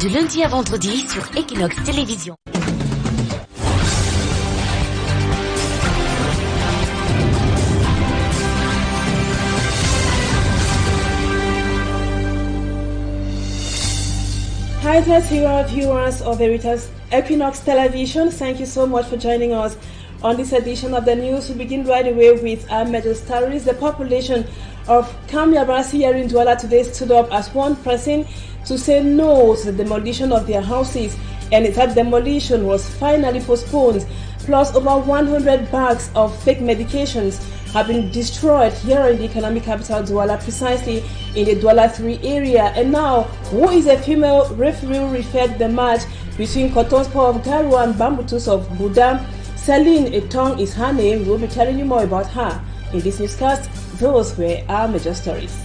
de lundi à vendredi sur Equinoxe Télévision. Hi there to our viewers of Veritas Equinoxe Television. Thank you so much for joining us on this edition of the news. We begin right away with our major stories. The population of Kamyabrasi here in Douala today stood up as one person to say no to the demolition of their houses, and that demolition was finally postponed. Plus, over 100 bags of fake medications have been destroyed here in the economic capital Douala, precisely in the Douala 3 area. And now, who is a female referee referred the match between Kotonspor of Garu and Bambutus of Budam? Celine Etong is her name. We'll be telling you more about her in this newscast. Those were our major stories.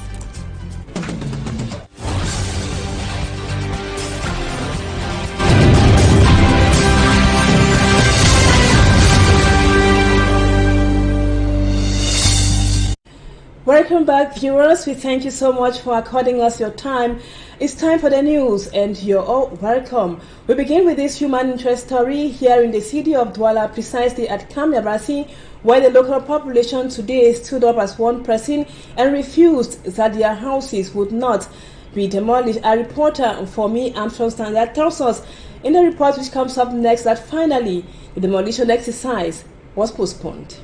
Welcome back, viewers. We thank you so much for according us your time. It's time for the news, and you're all welcome. We begin with this human interest story here in the city of Douala, precisely at Kamyabrasi, where the local population today stood up as one person and refused that their houses would not be demolished. A reporter for me, Armstrong Standard, tells us in the report which comes up next that finally the demolition exercise was postponed.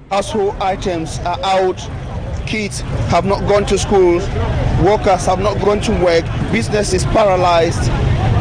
Household items are out, kids have not gone to school, workers have not gone to work, business is paralyzed.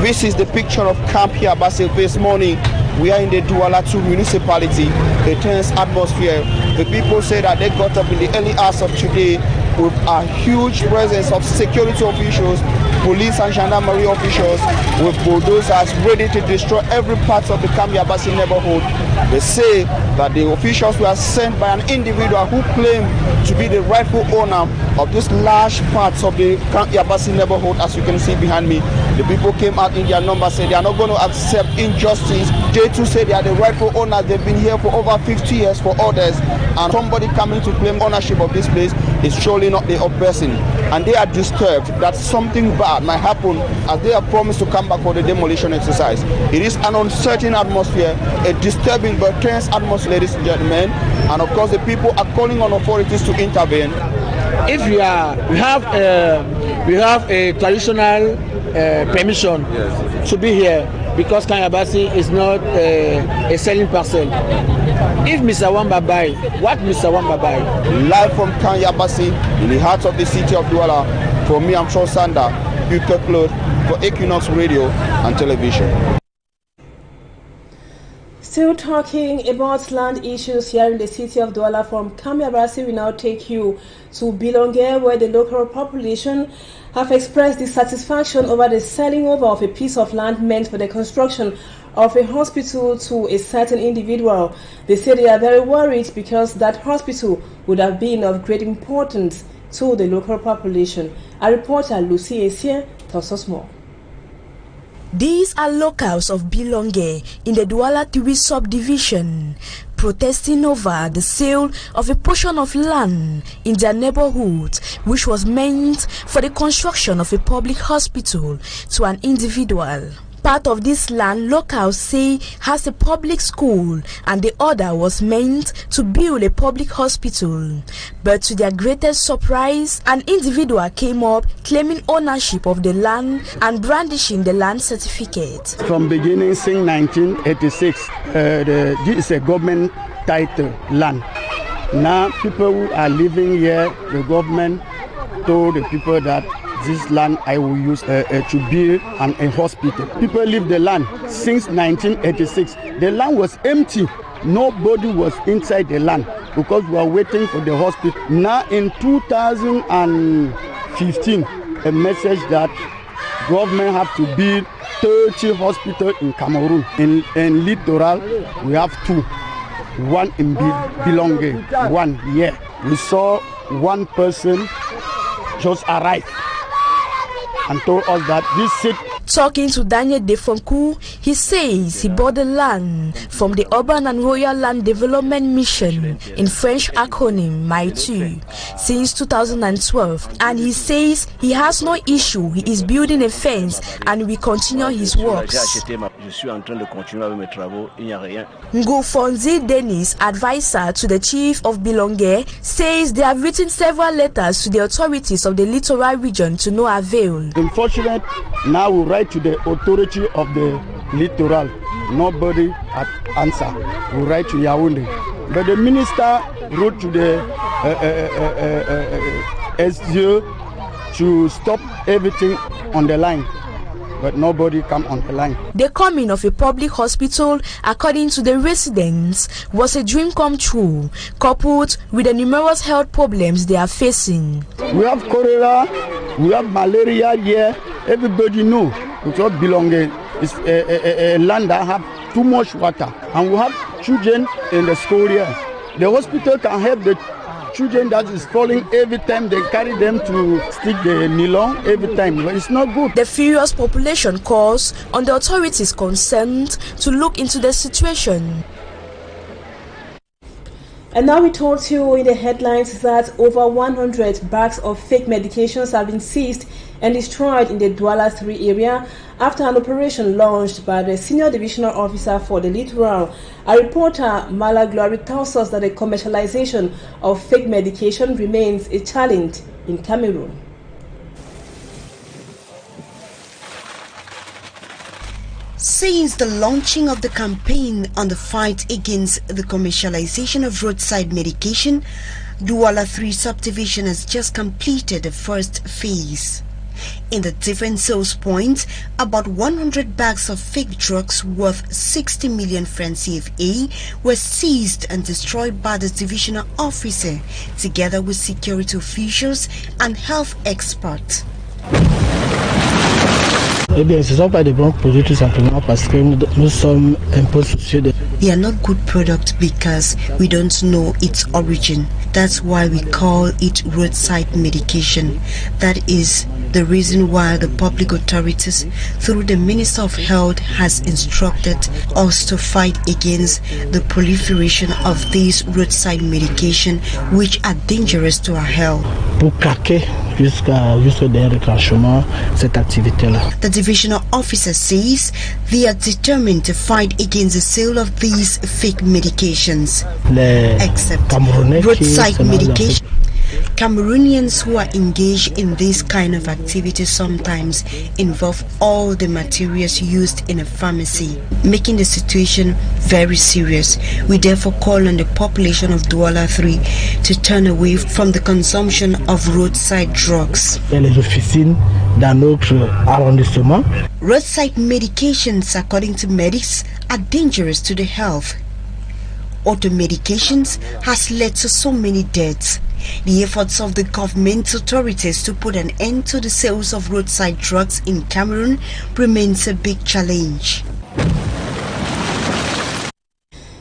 This is the picture of Camp Yabasil this morning. We are in the Douala 2 municipality, a tense atmosphere. The people say that they got up in the early hours of today with a huge presence of security officials, police and gendarmerie officials with bulldozers ready to destroy every part of the Camp Yabasil neighborhood. They say that the officials were sent by an individual who claimed to be the rightful owner of these large parts of the Camp Yabasil neighborhood, as you can see behind me. The people came out in their numbers, said they are not going to accept injustice. They too say they are the rightful owners. They've been here for over 50 years for others, and somebody coming to claim ownership of this place is surely not the person. And they are disturbed that something bad might happen as they have promised to come back for the demolition exercise. It is an uncertain atmosphere, a disturbing but tense atmosphere, ladies and gentlemen. And of course, the people are calling on authorities to intervene. If we have a traditional permission to be here, because Kamyabrasi is not a selling parcel. If Mr. Wamba buy, what Mr. Wamba buy? Live from Kamyabrasi, in the heart of the city of Douala, for me, I'm Sander, for Equinoxe Radio and Television. Still talking about land issues here in the city of Douala, from Kamyabrasi, we now take you to Bilonge, where the local population have expressed dissatisfaction over the selling over of a piece of land meant for the construction of a hospital to a certain individual. They say they are very worried because that hospital would have been of great importance to the local population. Our reporter Lucy Essien tells us more. These are locals of Bilonge in the Douala 3 subdivision, protesting over the sale of a portion of land in their neighborhood, which was meant for the construction of a public hospital to an individual. Part of this land, locals say, has a public school, and the other was meant to build a public hospital. But to their greatest surprise, an individual came up claiming ownership of the land and brandishing the land certificate. From beginning, since 1986, this is a government title land. Now, people who are living here, the government told the people that this land I will use to build a hospital. People leave the land since 1986. The land was empty. Nobody was inside the land because we are waiting for the hospital. Now in 2015, a message that government have to build 30 hospitals in Cameroon. In Littoral, we have 2. One in Bilonge, one here. We saw one person just arrive and told us that this seat Talking to Daniel Defonku, he says he bought the land from the Urban and Royal Land Development Mission, in French acronym MAITU, since 2012, and he says he has no issue. He is building a fence and will continue his works. Ngufonzi Dennis, advisor to the chief of Bilonge, says they have written several letters to the authorities of the littoral region to no avail. Unfortunately, now we write to the authority of the littoral. Nobody has answer. We write to Yaoundé. But the minister wrote to the SGO to stop everything on the line. But nobody come on the line. The coming of a public hospital, according to the residents, was a dream come true, coupled with the numerous health problems they are facing. We have cholera, we have malaria here. Everybody know it's not belonging. It's a land that have too much water, and we have children in the school here. The hospital can help the children that is falling every time they carry them to stick the nylon every time, but it's not good. The furious population calls on the authorities concerned to look into the situation. And now we told you in the headlines that over 100 bags of fake medications have been seized and destroyed in the Douala 3 area after an operation launched by the Senior Divisional Officer for the Littoral. A reporter, Mala Glory, tells us that the commercialization of fake medication remains a challenge in Cameroon. Since the launching of the campaign on the fight against the commercialization of roadside medication, Douala 3 subdivision has just completed the first phase. In the different sales points, about 100 bags of fake drugs worth 60 million francs CFA were seized and destroyed by the divisional officer, together with security officials and health experts. Eh bien, ce ne sont pas des bons produits tout simplement parce que nous sommes un peu soucieux de... They are not good products because we don't know its origin. That's why we call it roadside medication. That is the reason why the public authorities, through the Minister of Health, has instructed us to fight against the proliferation of these roadside medication which are dangerous to our health. Pour craquer jusqu'au dernier déclenchement cette activité-là. The divisional officer says they are determined to fight against the sale of these fake medications. Except roadside medication. Cameroonians who are engaged in this kind of activity sometimes involve all the materials used in a pharmacy, making the situation very serious. We therefore call on the population of Douala 3 to turn away from the consumption of roadside drugs. Roadside medications, according to medics, are dangerous to the health. Auto-medications has led to so many deaths. The efforts of the government authorities to put an end to the sales of roadside drugs in Cameroon remains a big challenge.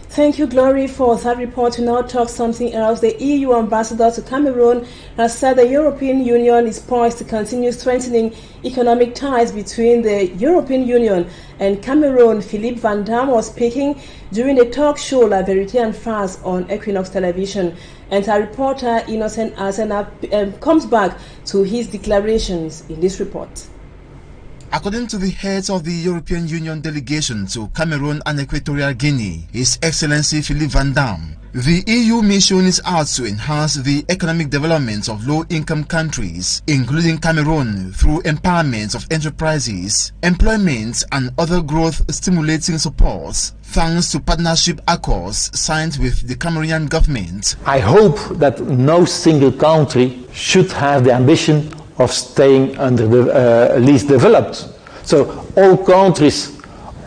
Thank you, Glory, for that report. We now talk something else. The EU ambassador to Cameroon has said the European Union is poised to continue strengthening economic ties between the European Union and Cameroon. Philippe Van Damme was speaking during the talk show La Vérité en Face on Equinoxe television. And our reporter, Innocent Azena, comes back to his declarations in this report. According to the heads of the European Union delegation to Cameroon and Equatorial Guinea, His Excellency Philippe Van Damme, the EU mission is out to enhance the economic development of low-income countries, including Cameroon, through empowerment of enterprises, employment and other growth-stimulating supports, thanks to partnership accords signed with the Cameroonian government. I hope that no single country should have the ambition of staying under the least developed. So all countries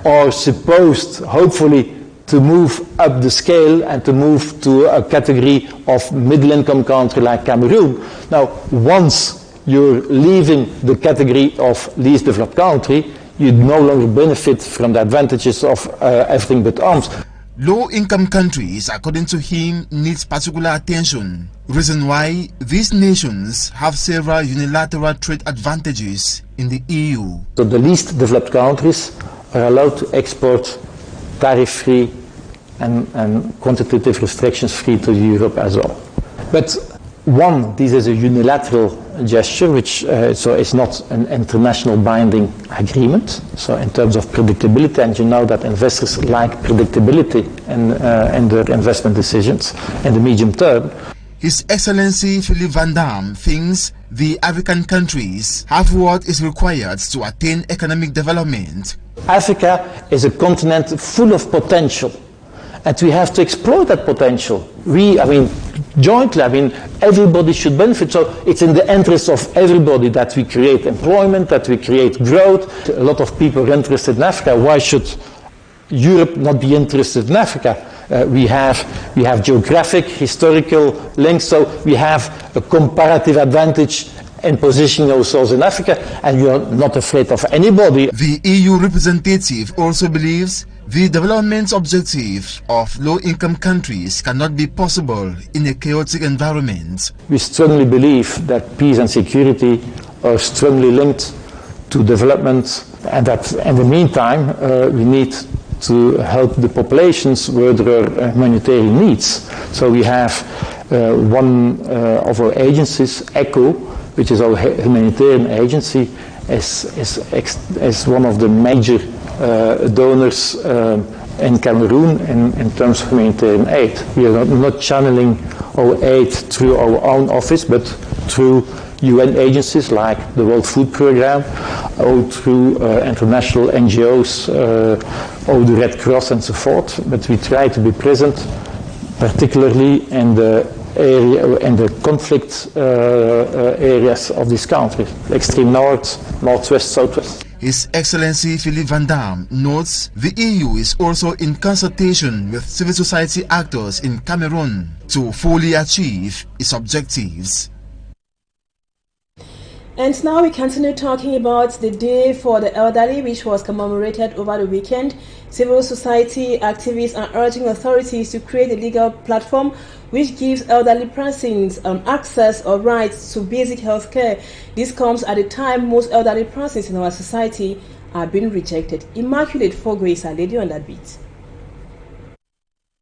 are supposed, hopefully, to move up the scale and to move to a category of middle-income country like Cameroon. Now, once you're leaving the category of least developed country, you no longer benefit from the advantages of everything but arms. Low-income countries, according to him, need particular attention. Reason why these nations have several unilateral trade advantages in the EU. So the least developed countries are allowed to export tariff-free and quantitative restrictions-free to Europe as well. But one, this is a unilateral gesture, which so it's not an international binding agreement. So in terms of predictability, and you know that investors like predictability in their investment decisions in the medium term. His Excellency Philip Van Damme thinks the African countries have what is required to attain economic development. Africa is a continent full of potential, and we have to exploit that potential. Jointly, everybody should benefit. So it's in the interest of everybody that we create employment, that we create growth. A lot of people are interested in Africa. Why should Europe not be interested in Africa? We have geographic, historical links, so we have a comparative advantage in positioning ourselves in Africa, and we are not afraid of anybody. The EU representative also believes the development objective of low-income countries cannot be possible in a chaotic environment. We strongly believe that peace and security are strongly linked to development, and that in the meantime we need to help the populations where there are humanitarian needs. So we have one of our agencies, ECHO, which is our humanitarian agency, is one of the major donors in Cameroon in terms of humanitarian aid. We are not channeling our aid through our own office, but through UN agencies like the World Food Programme, or through international NGOs, or the Red Cross and so forth. But we try to be present, particularly in the area, in the conflict areas of this country, extreme north, northwest, southwest. His Excellency Philip Van Damme notes the EU is also in consultation with civil society actors in Cameroon to fully achieve its objectives. And now we continue talking about the Day for the Elderly, which was commemorated over the weekend. Civil society activists are urging authorities to create a legal platform which gives elderly persons access or rights to basic health care. This comes at a time most elderly persons in our society are being rejected. Immaculate Fogwe is a lady on that beat.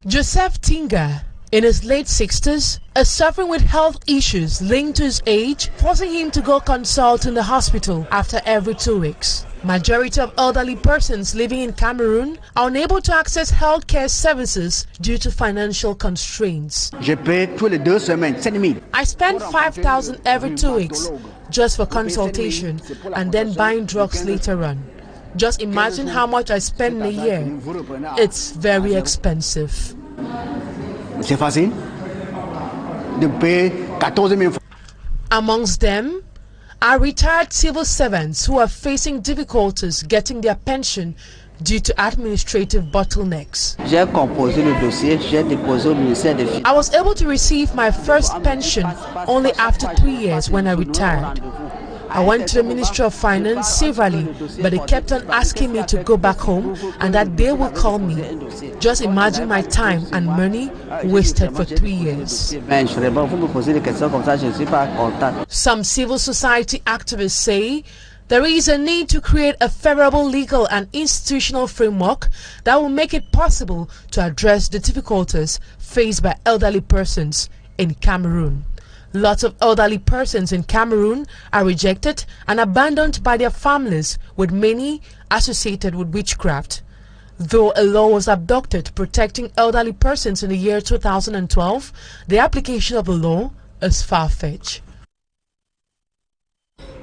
Joseph Tinga, in his late 60s, is suffering with health issues linked to his age, forcing him to go consult in the hospital after every 2 weeks. Majority of elderly persons living in Cameroon are unable to access healthcare services due to financial constraints. I spend 5,000 every 2 weeks just for consultation and then buying drugs later on. Just imagine how much I spend in a year. It's very expensive. Amongst them are retired civil servants who are facing difficulties getting their pension due to administrative bottlenecks. I was able to receive my first pension only after 3 years when I retired. I went to the Ministry of Finance severally, but they kept on asking me to go back home and that they will call me. Just imagine my time and money wasted for 3 years. Some civil society activists say there is a need to create a favorable legal and institutional framework that will make it possible to address the difficulties faced by elderly persons in Cameroon. Lots of elderly persons in Cameroon are rejected and abandoned by their families, with many associated with witchcraft. Though a law was adopted protecting elderly persons in the year 2012, the application of the law is far-fetched.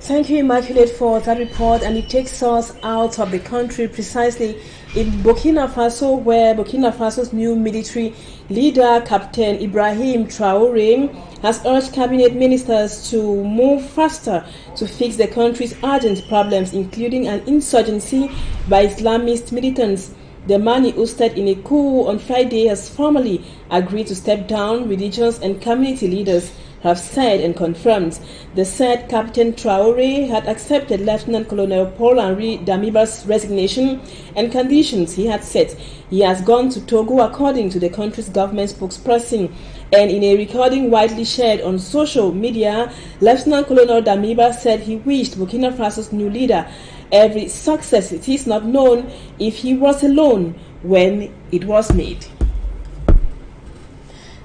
Thank you, Immaculate, for that report, and it takes us out of the country, precisely in Burkina Faso, where Burkina Faso's new military leader, Captain Ibrahim Traoré, has urged cabinet ministers to move faster to fix the country's urgent problems, including an insurgency by Islamist militants. The man he ousted in a coup on Friday has formally agreed to step down. Religious and community leaders have said and confirmed. The said Captain Traoré had accepted Lieutenant Colonel Paul-Henri Damiba's resignation and conditions he had set. He has gone to Togo, according to the country's government spokesperson. And in a recording widely shared on social media, Lieutenant Colonel Damiba said he wished Burkina Faso's new leader every success. It is not known if he was alone when it was made.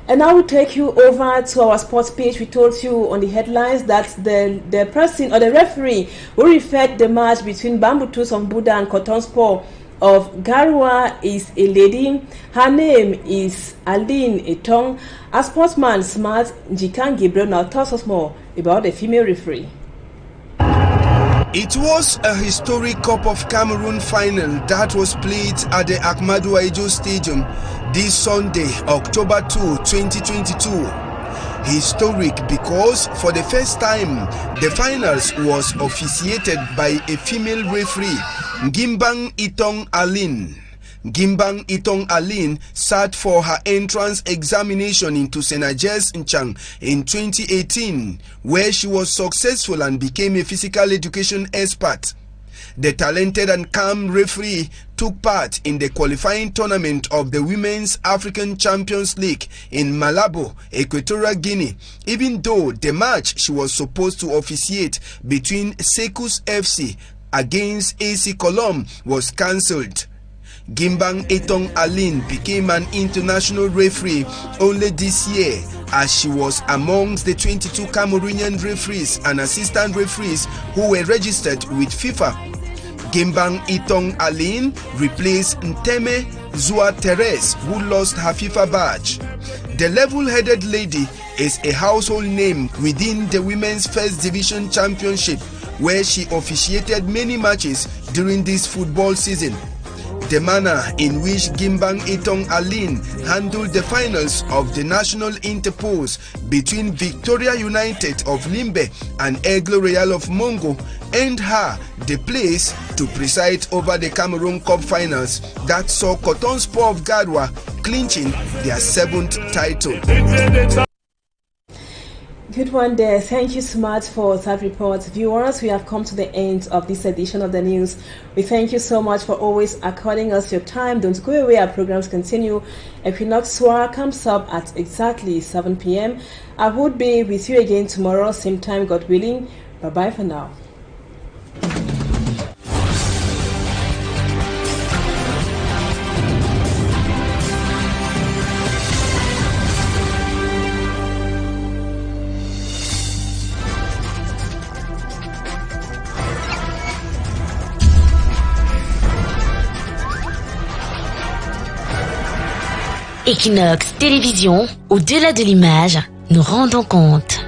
And now we take you over to our sports page. We told you on the headlines that the person or the referee who referred the match between Bambutus of Buda and Cotton Sport of Garwa is a lady. Her name is Aline Etong. A sportsman, Smart Njikan Gabriel, now tells us more about the female referee. It was a historic Cup of Cameroon final that was played at the Ahmadou Ahidjo Stadium this Sunday, October 2, 2022. Historic because for the first time, the finals was officiated by a female referee, Gimbang Itong Aline. Gimbang Itong Aline sat for her entrance examination into Senajes Nchang in 2018, where she was successful and became a physical education expert. The talented and calm referee took part in the qualifying tournament of the Women's African Champions League in Malabo, Equatorial Guinea, even though the match she was supposed to officiate between Sekus FC against AC Colombe was cancelled. Gimbang Etong Aline became an international referee only this year, as she was amongst the 22 Cameroonian referees and assistant referees who were registered with FIFA. Gimbang Itong Aline replaced Nteme Zua Therese, who lost her FIFA badge. The level-headed lady is a household name within the Women's First Division Championship, where she officiated many matches during this football season. The manner in which Gimbang Etong Aline handled the finals of the national interpose between Victoria United of Limbe and Aigle Royal of Mongo earned her the place to preside over the Cameroon Cup finals that saw Cotton Sport of Gadwa clinching their 7th title. Good one there. Thank you so much for that report. Viewers, we have come to the end of this edition of the news. We thank you so much for always according us your time. Don't go away. Our programs continue. Equinoxe Soir comes up at exactly 7 p.m. I would be with you again tomorrow, same time, God willing. Bye-bye for now. Equinoxe Télévision, au-delà de l'image, nous rendons compte.